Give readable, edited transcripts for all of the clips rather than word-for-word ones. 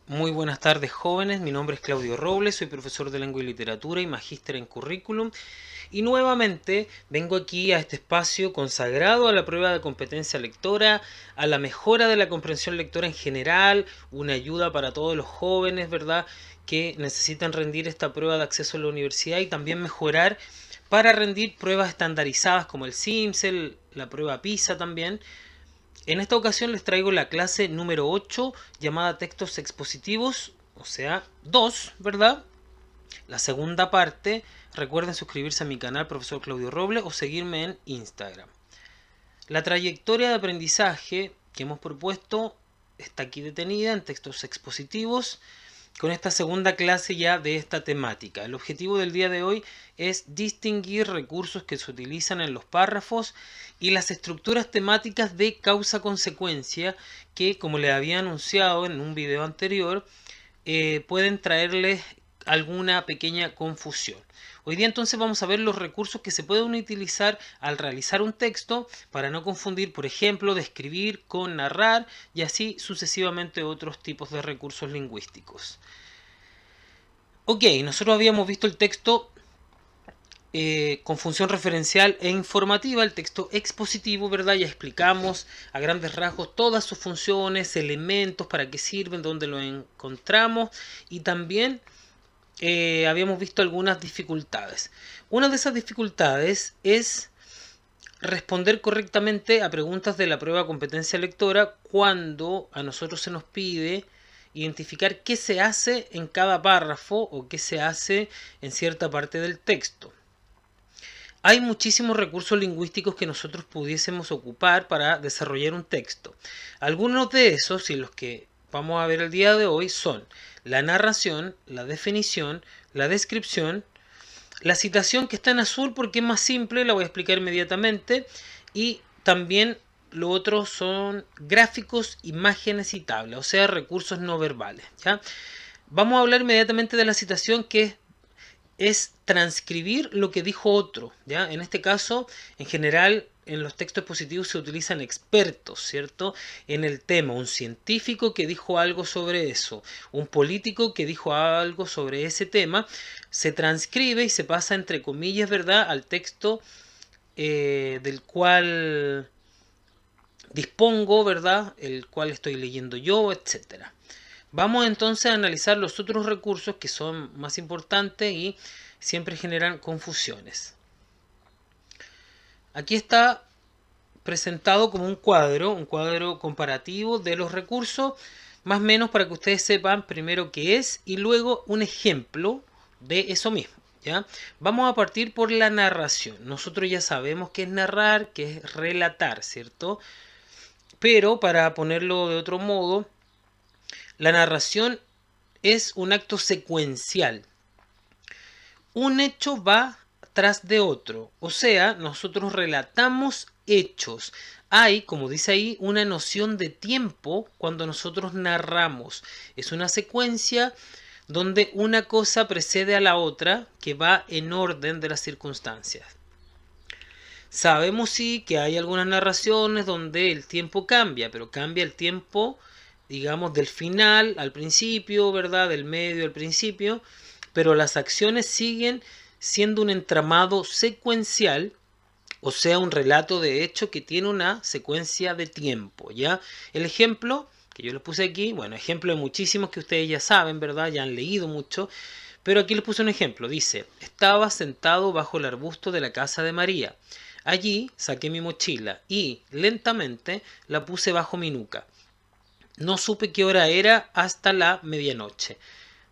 Muy buenas tardes, jóvenes. Mi nombre es Claudio Robles, soy profesor de lengua y literatura y magíster en currículum. Y nuevamente vengo aquí a este espacio consagrado a la prueba de competencia lectora, a la mejora de la comprensión lectora en general, una ayuda para todos los jóvenes, ¿verdad?, que necesitan rendir esta prueba de acceso a la universidad y también mejorar para rendir pruebas estandarizadas como el CIMSEL, la prueba PISA también. En esta ocasión les traigo la clase número 8 llamada textos expositivos, o sea, 2, ¿verdad? La segunda parte. Recuerden suscribirse a mi canal Profesor Claudio Robles o seguirme en Instagram. La trayectoria de aprendizaje que hemos propuesto está aquí detenida en textos expositivos con esta segunda clase ya de esta temática. El objetivo del día de hoy es distinguir recursos que se utilizan en los párrafos y las estructuras temáticas de causa-consecuencia que, como les había anunciado en un video anterior, pueden traerles alguna pequeña confusión. Hoy día entonces vamos a ver los recursos que se pueden utilizar al realizar un texto para no confundir, por ejemplo, describir con narrar y así sucesivamente otros tipos de recursos lingüísticos. Ok, nosotros habíamos visto el texto con función referencial e informativa, el texto expositivo, ¿verdad? Ya explicamos a grandes rasgos todas sus funciones, elementos, para qué sirven, dónde lo encontramos y también habíamos visto algunas dificultades. Una de esas dificultades es responder correctamente a preguntas de la prueba de competencia lectora cuando a nosotros se nos pide identificar qué se hace en cada párrafo o qué se hace en cierta parte del texto. Hay muchísimos recursos lingüísticos que nosotros pudiésemos ocupar para desarrollar un texto. Algunos de esos, y los que vamos a ver el día de hoy, son la narración, la definición, la descripción, la citación, que está en azul porque es más simple, la voy a explicar inmediatamente, y también lo otro son gráficos, imágenes y tablas, o sea, recursos no verbales, ¿ya? Vamos a hablar inmediatamente de la citación, que es transcribir lo que dijo otro, ¿ya? En este caso, en general, en los textos positivos se utilizan expertos, ¿cierto?, en el tema, un científico que dijo algo sobre eso, un político que dijo algo sobre ese tema, se transcribe y se pasa entre comillas, ¿verdad?, al texto del cual dispongo, ¿verdad?, el cual estoy leyendo yo, etcétera. Vamos entonces a analizar los otros recursos que son más importantes y siempre generan confusiones. Aquí está presentado como un cuadro comparativo de los recursos, más o menos para que ustedes sepan primero qué es y luego un ejemplo de eso mismo, ¿ya? Vamos a partir por la narración. Nosotros ya sabemos qué es narrar, qué es relatar, ¿cierto? Pero para ponerlo de otro modo, la narración es un acto secuencial. Un hecho va tras de otro, o sea, nosotros relatamos hechos. Hay, como dice ahí, una noción de tiempo cuando nosotros narramos. Es una secuencia donde una cosa precede a la otra, que va en orden de las circunstancias. Sabemos sí que hay algunas narraciones donde el tiempo cambia, pero cambia el tiempo, digamos, del final al principio, ¿verdad?, del medio al principio, pero las acciones siguen siendo un entramado secuencial, o sea, un relato de hecho que tiene una secuencia de tiempo, ¿ya? El ejemplo que yo les puse aquí, bueno, ejemplo de muchísimos que ustedes ya saben, ¿verdad?, ya han leído mucho, pero aquí les puse un ejemplo. Dice: estaba sentado bajo el arbusto de la casa de María. Allí saqué mi mochila y lentamente la puse bajo mi nuca. No supe qué hora era hasta la medianoche.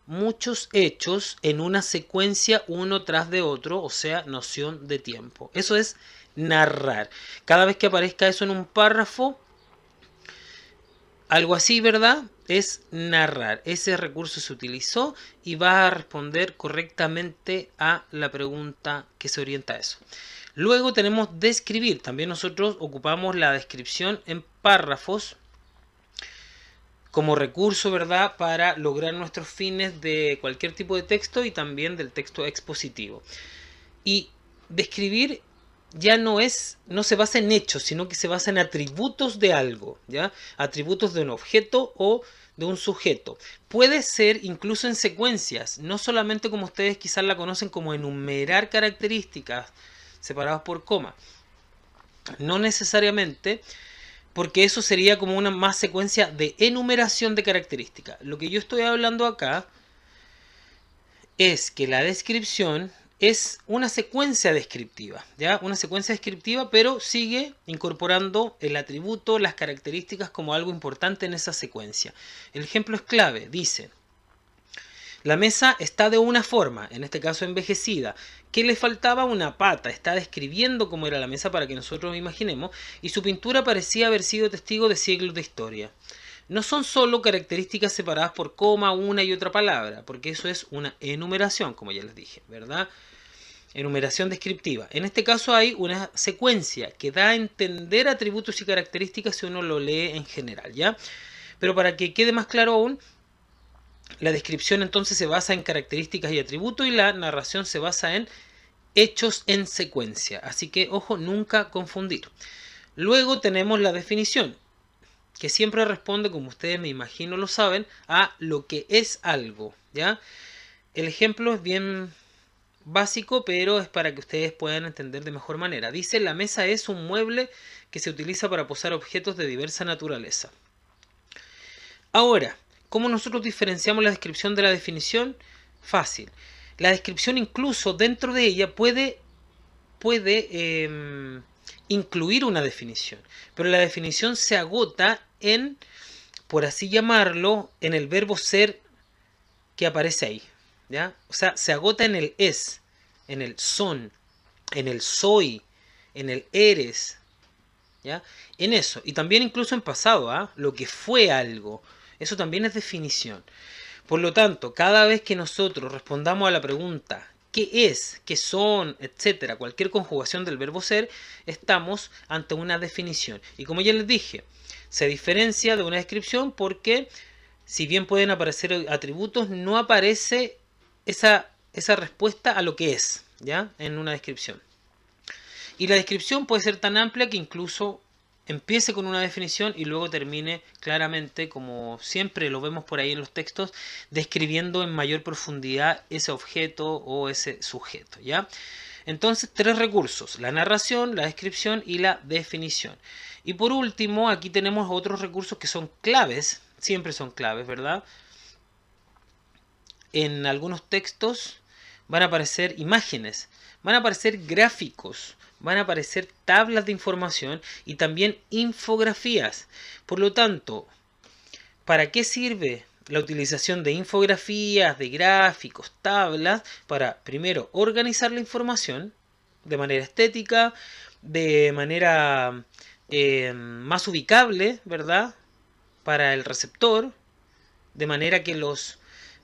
Muchos hechos en una secuencia uno tras de otro, o sea, noción de tiempo. Eso es narrar. Cada vez que aparezca eso en un párrafo, algo así, ¿verdad?, es narrar. Ese recurso se utilizó y va a responder correctamente a la pregunta que se orienta a eso. Luego tenemos describir. También nosotros ocupamos la descripción en párrafos como recurso, ¿verdad?, para lograr nuestros fines de cualquier tipo de texto y también del texto expositivo. Y describir ya no se basa en hechos, sino que se basa en atributos de algo, ¿ya? Atributos de un objeto o de un sujeto. Puede ser incluso en secuencias, no solamente como ustedes quizás la conocen como enumerar características separadas por coma. No necesariamente, porque eso sería como una más secuencia de enumeración de características. Lo que yo estoy hablando acá es que la descripción es una secuencia descriptiva, ¿ya? Una secuencia descriptiva, pero sigue incorporando el atributo, las características como algo importante en esa secuencia. El ejemplo es clave, dice: la mesa está de una forma, en este caso envejecida, que le faltaba una pata. Está describiendo cómo era la mesa para que nosotros imaginemos, y su pintura parecía haber sido testigo de siglos de historia. No son solo características separadas por coma, una y otra palabra, porque eso es una enumeración, como ya les dije, ¿verdad? Enumeración descriptiva. En este caso hay una secuencia que da a entender atributos y características si uno lo lee en general, ¿ya? Pero para que quede más claro aún, la descripción entonces se basa en características y atributos, y la narración se basa en hechos en secuencia. Así que, ojo, nunca confundir. Luego tenemos la definición, que siempre responde, como ustedes me imagino lo saben, a lo que es algo, ¿ya? El ejemplo es bien básico, pero es para que ustedes puedan entender de mejor manera. Dice: la mesa es un mueble que se utiliza para posar objetos de diversa naturaleza. Ahora, ¿cómo nosotros diferenciamos la descripción de la definición? Fácil. La descripción, incluso dentro de ella, puede incluir una definición, pero la definición se agota en, por así llamarlo, en el verbo ser que aparece ahí, ¿ya? O sea, se agota en el es, en el son, en el soy, en el eres, ¿ya? En eso, y también incluso en pasado, ¿ah? Lo que fue algo, eso también es definición. Por lo tanto, cada vez que nosotros respondamos a la pregunta ¿qué es?, ¿qué son?, etcétera, cualquier conjugación del verbo ser, estamos ante una definición. Y como ya les dije, se diferencia de una descripción porque, si bien pueden aparecer atributos, no aparece esa respuesta a lo que es, ¿ya?, en una descripción. Y la descripción puede ser tan amplia que incluso empiece con una definición y luego termine claramente, como siempre lo vemos por ahí en los textos, describiendo en mayor profundidad ese objeto o ese sujeto, ¿ya? Entonces, 3 recursos: la narración, la descripción y la definición. Y por último, aquí tenemos otros recursos que son claves, siempre son claves, ¿verdad? En algunos textos van a aparecer imágenes, van a aparecer gráficos, van a aparecer tablas de información y también infografías. Por lo tanto, ¿para qué sirve la utilización de infografías, de gráficos, tablas? Para, primero, organizar la información de manera estética, de manera más ubicable, ¿verdad?, para el receptor, de manera que los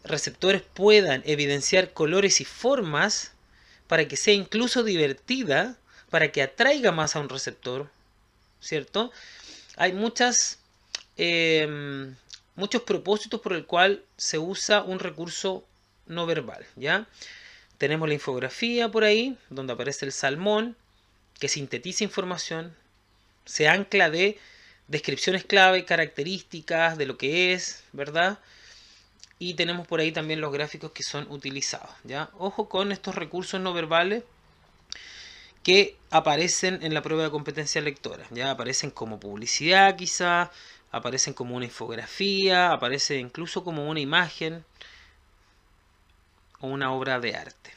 receptores puedan evidenciar colores y formas, para que sea incluso divertida, para que atraiga más a un receptor, ¿cierto? Hay muchos propósitos por el cual se usa un recurso no verbal, ¿ya? Tenemos la infografía por ahí, donde aparece el salmón, que sintetiza información, se ancla de descripciones clave, características de lo que es, ¿verdad? Y tenemos por ahí también los gráficos que son utilizados, ¿ya? Ojo con estos recursos no verbales que aparecen en la prueba de competencia lectora, ¿ya? Aparecen como publicidad quizá, aparecen como una infografía, aparece incluso como una imagen o una obra de arte.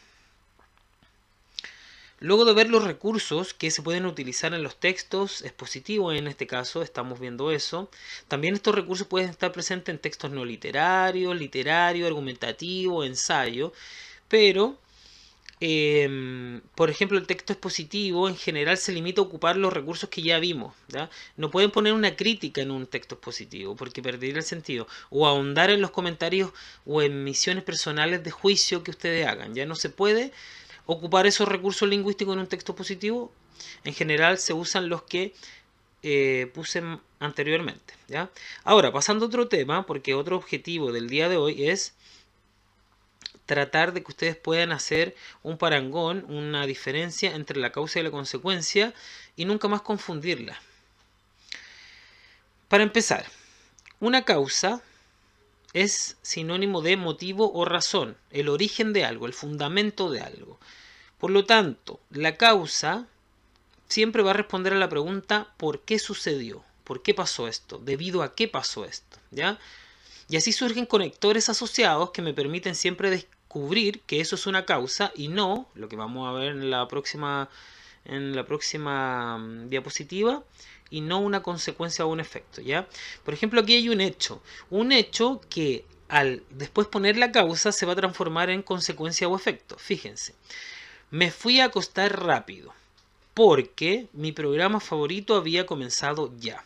Luego de ver los recursos que se pueden utilizar en los textos expositivos, en este caso estamos viendo eso, también estos recursos pueden estar presentes en textos no literarios, literario, argumentativo, ensayo, pero, por ejemplo, el texto expositivo en general se limita a ocupar los recursos que ya vimos, ¿ya? No pueden poner una crítica en un texto expositivo porque perdería el sentido, o ahondar en los comentarios o en misiones personales de juicio que ustedes hagan. Ya no se puede ocupar esos recursos lingüísticos en un texto positivo. En general se usan los que puse anteriormente, ¿ya? Ahora, pasando a otro tema, porque otro objetivo del día de hoy es tratar de que ustedes puedan hacer un parangón, una diferencia entre la causa y la consecuencia y nunca más confundirla. Para empezar, una causa es sinónimo de motivo o razón, el origen de algo, el fundamento de algo. Por lo tanto, la causa siempre va a responder a la pregunta ¿por qué sucedió? ¿Por qué pasó esto? ¿Debido a qué pasó esto? ¿Ya? Y así surgen conectores asociados que me permiten siempre descubrir que eso es una causa y no, lo que vamos a ver en la próxima diapositiva, y no una consecuencia o un efecto, ¿ya? Por ejemplo, aquí hay un hecho que al después poner la causa se va a transformar en consecuencia o efecto. Fíjense, me fui a acostar rápido porque mi programa favorito había comenzado ya.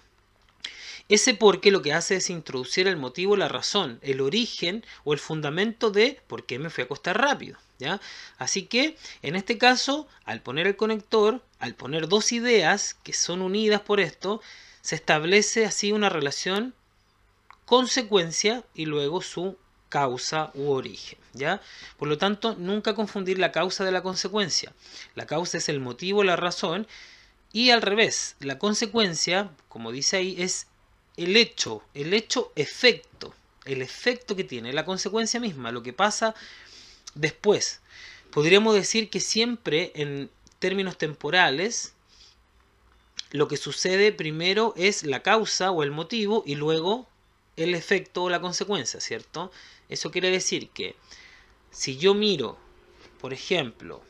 Ese porque lo que hace es introducir el motivo, la razón, el origen o el fundamento de por qué me fui a acostar rápido, ¿ya? Así que, en este caso, al poner el conector, al poner dos ideas que son unidas por esto, se establece así una relación consecuencia y luego su causa u origen, ¿ya? Por lo tanto, nunca confundir la causa de la consecuencia. La causa es el motivo, la razón, y al revés, la consecuencia, como dice ahí, es el hecho efecto, el efecto que tiene, la consecuencia misma, lo que pasa después. Podríamos decir que siempre en términos temporales, lo que sucede primero es la causa o el motivo y luego el efecto o la consecuencia, ¿cierto? Eso quiere decir que si yo miro, por ejemplo,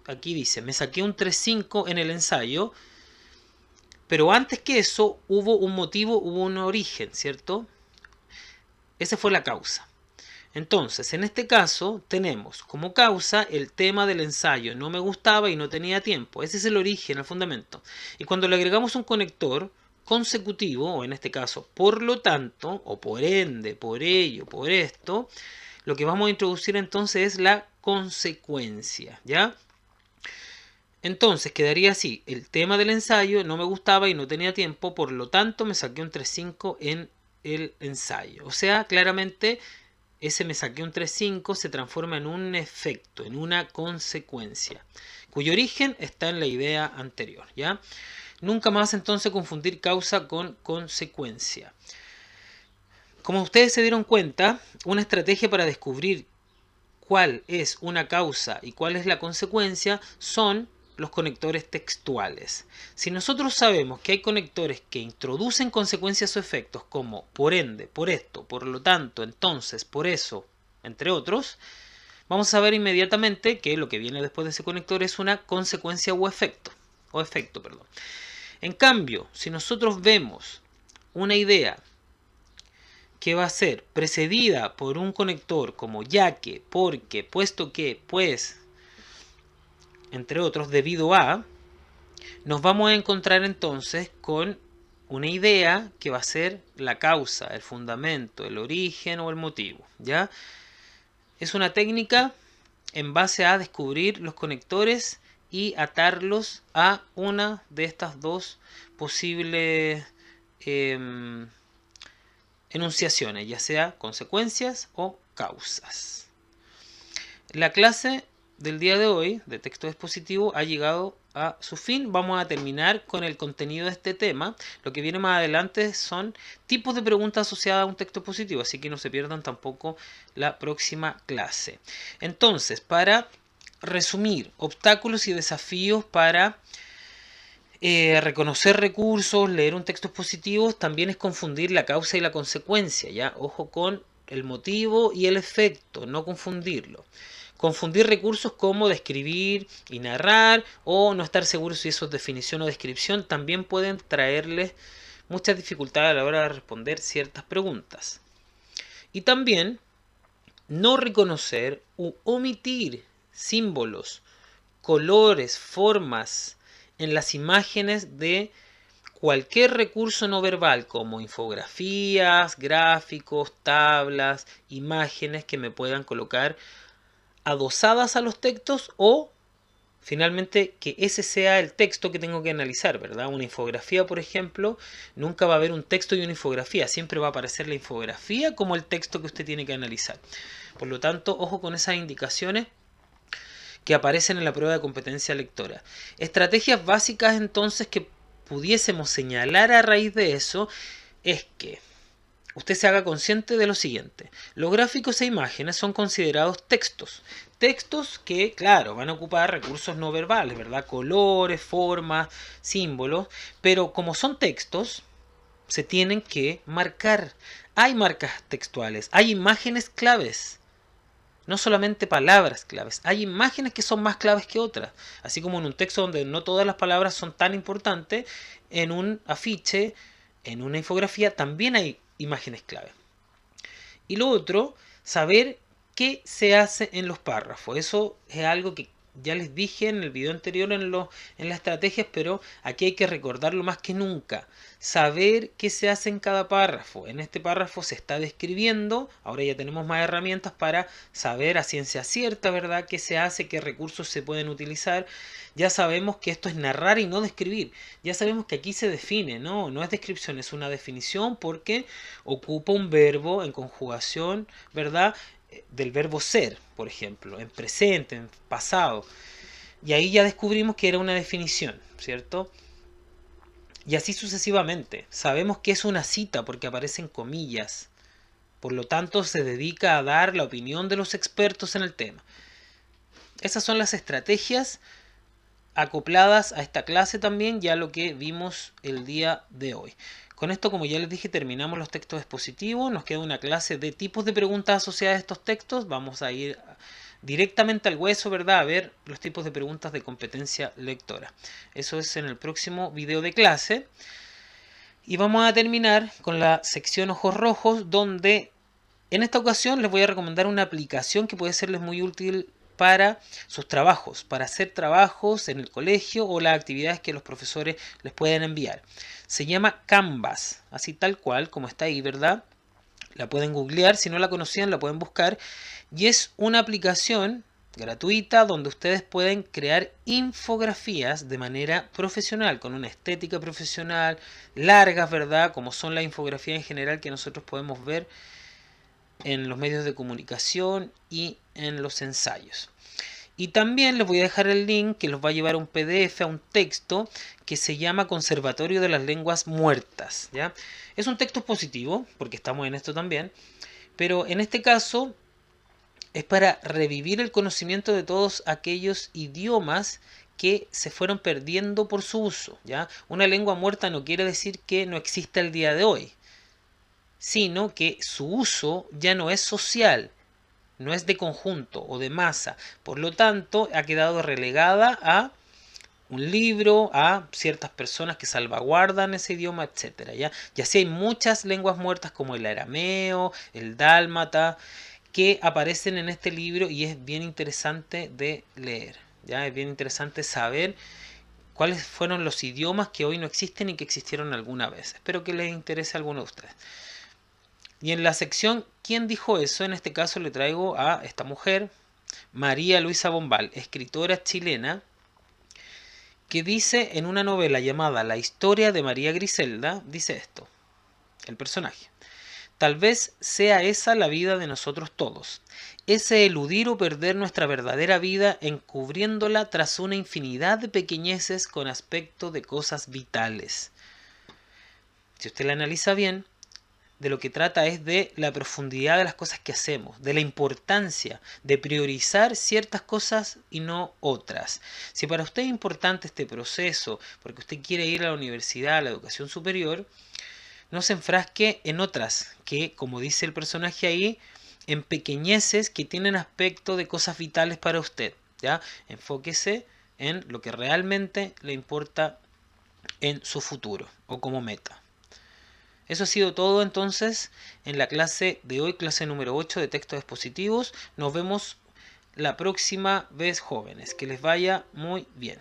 aquí dice, me saqué un 3.5 en el ensayo, pero antes que eso hubo un motivo, hubo un origen, ¿cierto? Esa fue la causa. Entonces, en este caso, tenemos como causa el tema del ensayo. No me gustaba y no tenía tiempo. Ese es el origen, el fundamento. Y cuando le agregamos un conector consecutivo, o en este caso, por lo tanto, o por ende, por ello, por esto, lo que vamos a introducir entonces es la consecuencia, ¿ya? Entonces quedaría así, el tema del ensayo no me gustaba y no tenía tiempo, por lo tanto me saqué un 3.5 en el ensayo. O sea, claramente ese me saqué un 3.5 se transforma en un efecto, en una consecuencia, cuyo origen está en la idea anterior, ¿ya? Nunca más entonces confundir causa con consecuencia. Como ustedes se dieron cuenta, una estrategia para descubrir cuál es una causa y cuál es la consecuencia son los conectores textuales. Si nosotros sabemos que hay conectores que introducen consecuencias o efectos como por ende, por esto, por lo tanto, entonces, por eso, entre otros, vamos a ver inmediatamente que lo que viene después de ese conector es una consecuencia o efecto. En cambio, si nosotros vemos una idea que va a ser precedida por un conector como ya que, porque, puesto que, pues, entre otros, debido a, nos vamos a encontrar entonces con una idea que va a ser la causa, el fundamento, el origen o el motivo, ¿ya? Es una técnica en base a descubrir los conectores y atarlos a una de estas dos posibles enunciaciones, ya sea consecuencias o causas. La clase del día de hoy de texto expositivo ha llegado a su fin. Vamos a terminar con el contenido de este tema. Lo que viene más adelante son tipos de preguntas asociadas a un texto expositivo, así que no se pierdan tampoco la próxima clase. Entonces, para resumir, obstáculos y desafíos para reconocer recursos, leer un texto expositivo, también es confundir la causa y la consecuencia, ¿ya? Ojo con el motivo y el efecto, no confundirlo. Confundir recursos como describir y narrar, o no estar seguro si eso es definición o descripción, también pueden traerles muchas dificultades a la hora de responder ciertas preguntas. Y también no reconocer u omitir símbolos, colores, formas en las imágenes de cualquier recurso no verbal como infografías, gráficos, tablas, imágenes que me puedan colocar adosadas a los textos o finalmente que ese sea el texto que tengo que analizar, ¿verdad? Una infografía, por ejemplo, nunca va a haber un texto y una infografía, siempre va a aparecer la infografía como el texto que usted tiene que analizar. Por lo tanto, ojo con esas indicaciones que aparecen en la prueba de competencia lectora. Estrategias básicas entonces que pudiésemos señalar a raíz de eso es que usted se haga consciente de lo siguiente. Los gráficos e imágenes son considerados textos. Textos que, claro, van a ocupar recursos no verbales, ¿verdad? Colores, formas, símbolos. Pero como son textos, se tienen que marcar. Hay marcas textuales, hay imágenes claves. No solamente palabras claves, hay imágenes que son más claves que otras. Así como en un texto donde no todas las palabras son tan importantes, en un afiche, en una infografía, también hay imágenes clave. Y lo otro, saber qué se hace en los párrafos. Eso es algo que ya les dije en el video anterior en las estrategias, pero aquí hay que recordarlo más que nunca. Saber qué se hace en cada párrafo. En este párrafo se está describiendo, ahora ya tenemos más herramientas para saber a ciencia cierta, ¿verdad?, qué se hace, qué recursos se pueden utilizar. Ya sabemos que esto es narrar y no describir. Ya sabemos que aquí se define, no es descripción, es una definición porque ocupa un verbo en conjugación, ¿verdad?, del verbo ser, por ejemplo, en presente, en pasado. Y ahí ya descubrimos que era una definición, ¿cierto? Y así sucesivamente. Sabemos que es una cita porque aparecen comillas. Por lo tanto, se dedica a dar la opinión de los expertos en el tema. Esas son las estrategias acopladas a esta clase también, ya lo que vimos el día de hoy. Con esto, como ya les dije, terminamos los textos expositivos. Nos queda una clase de tipos de preguntas asociadas a estos textos. Vamos a ir directamente al hueso, ¿verdad?, a ver los tipos de preguntas de competencia lectora. Eso es en el próximo video de clase. Y vamos a terminar con la sección ojos rojos, donde en esta ocasión les voy a recomendar una aplicación que puede serles muy útil para sus trabajos, para hacer trabajos en el colegio o las actividades que los profesores les pueden enviar. Se llama Canvas, así tal cual como está ahí, ¿verdad? La pueden googlear, si no la conocían la pueden buscar. Y es una aplicación gratuita donde ustedes pueden crear infografías de manera profesional, con una estética profesional, largas, ¿verdad?, como son las infografías en general que nosotros podemos ver en los medios de comunicación y en los ensayos. Y también les voy a dejar el link que los va a llevar a un PDF, a un texto que se llama Conservatorio de las Lenguas Muertas, ¿ya? Es un texto positivo, porque estamos en esto también, pero en este caso es para revivir el conocimiento de todos aquellos idiomas que se fueron perdiendo por su uso, ¿ya? Una lengua muerta no quiere decir que no exista el día de hoy, sino que su uso ya no es social, no es de conjunto o de masa. Por lo tanto, ha quedado relegada a un libro, a ciertas personas que salvaguardan ese idioma, etc. ¿ya? Y así hay muchas lenguas muertas como el arameo, el dálmata, que aparecen en este libro y es bien interesante de leer. ¿ya? Es bien interesante saber cuáles fueron los idiomas que hoy no existen y que existieron alguna vez. Espero que les interese a alguno de ustedes. Y en la sección ¿Quién dijo eso?, en este caso le traigo a esta mujer, María Luisa Bombal, escritora chilena, que dice en una novela llamada La historia de María Griselda, dice esto, el personaje: tal vez sea esa la vida de nosotros todos, ese eludir o perder nuestra verdadera vida encubriéndola tras una infinidad de pequeñeces con aspecto de cosas vitales. Si usted la analiza bien, de lo que trata es de la profundidad de las cosas que hacemos, de la importancia de priorizar ciertas cosas y no otras. Si para usted es importante este proceso, porque usted quiere ir a la universidad, a la educación superior, no se enfrasque en otras, que, como dice el personaje ahí, en pequeñeces que tienen aspecto de cosas vitales para usted, ¿ya? Enfóquese en lo que realmente le importa en su futuro o como meta. Eso ha sido todo entonces en la clase de hoy, clase número 8 de textos expositivos. Nos vemos la próxima vez, jóvenes. Que les vaya muy bien.